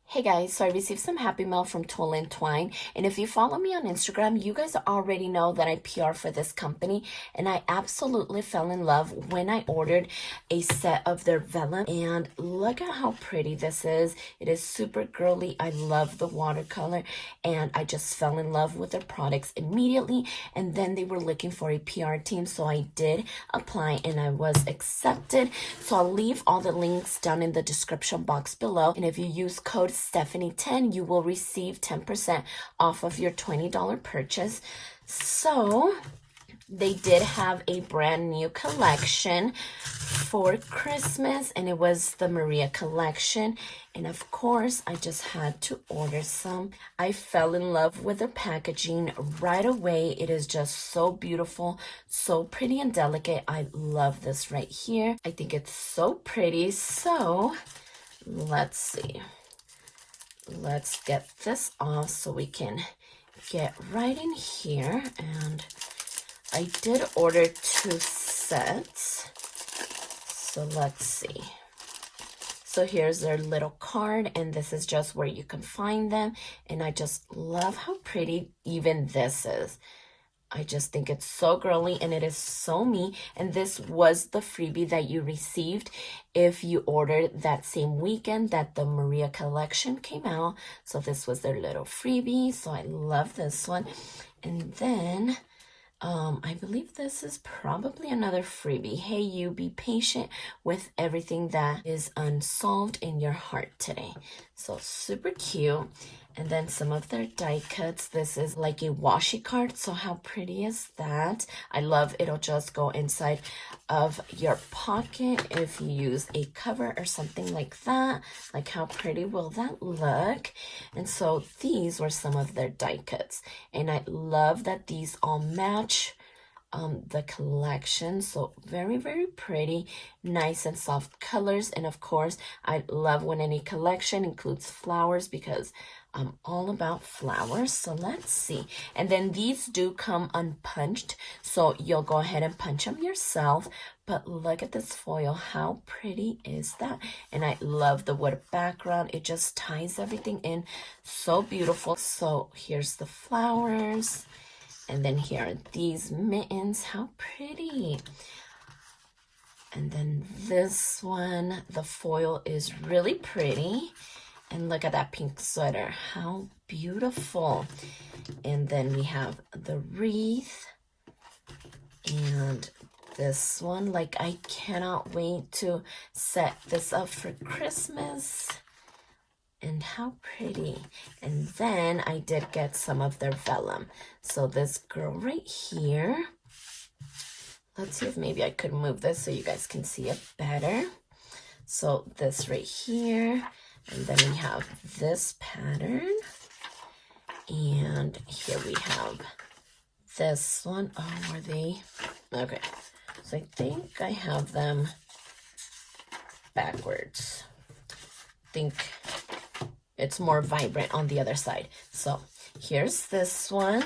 Hey guys, so I received some happy mail from Tulle and Twine, and if you follow me on Instagram, you guys already know that I PR for this company, and I absolutely fell in love when I ordered a set of their vellum, and look at how pretty this is. It is super girly. I love the watercolor, and I just fell in love with their products immediately, and then they were looking for a PR team, so I did apply, and I was accepted. So I'll leave all the links down in the description box below, and if you use code Stephany10, you will receive 10% off of your $20 purchase. So they did have a brand new collection for Christmas, and it was the Maria Collection. And of course, I just had to order some. I fell in love with the packaging right away. It is just so beautiful, so pretty and delicate. I love this right here. I think it's so pretty. So let's see. Let's get this off so we can get right in here. And I did order 2 sets. So let's see. So here's their little card, and this is just where you can find them. And I just love how pretty even this is. I just think it's so girly, and it is so me. And this was the freebie that you received if you ordered that same weekend that the Maria Collection came out. So this was their little freebie. So I love this one. And then I believe this is probably another freebie. Hey, you, be patient with everything that is unsolved in your heart today. So super cute. And then some of their die cuts. This is like a washi card. So how pretty is that? I love it'll just go inside of your pocket if you use a cover or something like that. Like how pretty will that look? And so these were some of their die cuts. And I love that these all match the collection. So very, very pretty, nice and soft colors. And of course, I love when any collection includes flowers because I'm all about flowers. So let's see. And then these do come unpunched, so you'll go ahead and punch them yourself. But look at this foil. How pretty is that? And I love the wood background. It just ties everything in so beautiful. So here's the flowers. And then here are these mittens. How pretty. And then this one, the foil is really pretty. And look at that pink sweater. How beautiful. And then we have the wreath. And this one, like I cannot wait to set this up for Christmas. And how pretty. And then I did get some of their vellum. So this girl right here. Let's see if maybe I could move this so you guys can see it better. So this right here. And then we have this pattern. And here we have this one. Oh, are they? Okay. So I think I have them backwards. I think it's more vibrant on the other side. So here's this one.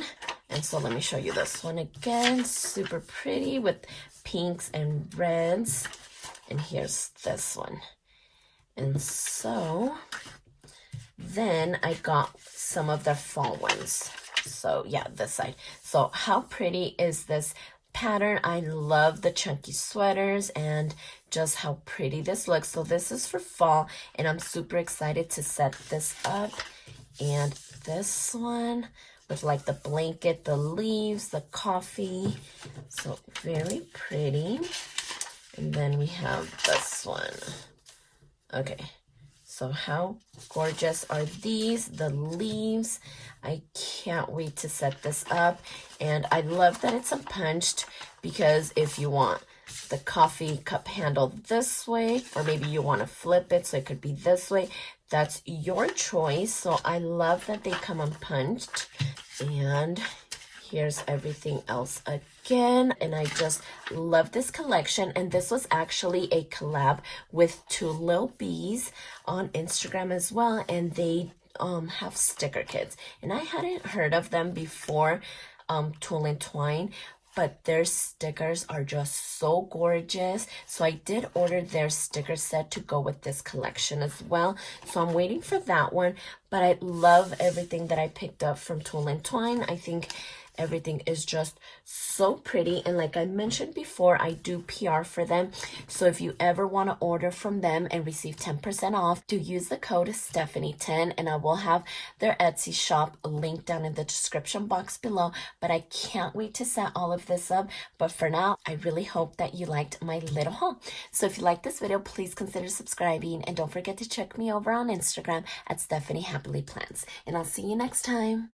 And so let me show you this one again. Super pretty with pinks and reds. And here's this one. And so then I got some of the fall ones. So yeah, this side. So how pretty is this pattern? I love the chunky sweaters and just how pretty this looks. So this is for fall, and I'm super excited to set this up. And this one with like the blanket, the leaves, the coffee. So very pretty. And then we have this one. Okay, so how gorgeous are these? The leaves. I can't wait to set this up. And I love that it's unpunched, because if you want the coffee cup handle this way, or maybe you want to flip it so it could be this way, that's your choice. So I love that they come unpunched. And here's everything else again. And I just love this collection. And this was actually a collab with 2 Lil Bees on Instagram as well. And they have sticker kits. And I hadn't heard of them before, Tulle and Twine. but their stickers are just so gorgeous. So I did order their sticker set to go with this collection as well. So I'm waiting for that one, but I love everything that I picked up from Tulle and Twine. I think everything is just so pretty, and like I mentioned before, I do PR for them. So if you ever want to order from them and receive 10% off, do use the code Stephany10, and I will have their Etsy shop linked down in the description box below. But I can't wait to set all of this up. But for now, I really hope that you liked my little haul. So if you like this video, please consider subscribing, and don't forget to check me over on Instagram at stephanyhappilyplans. And I'll see you next time.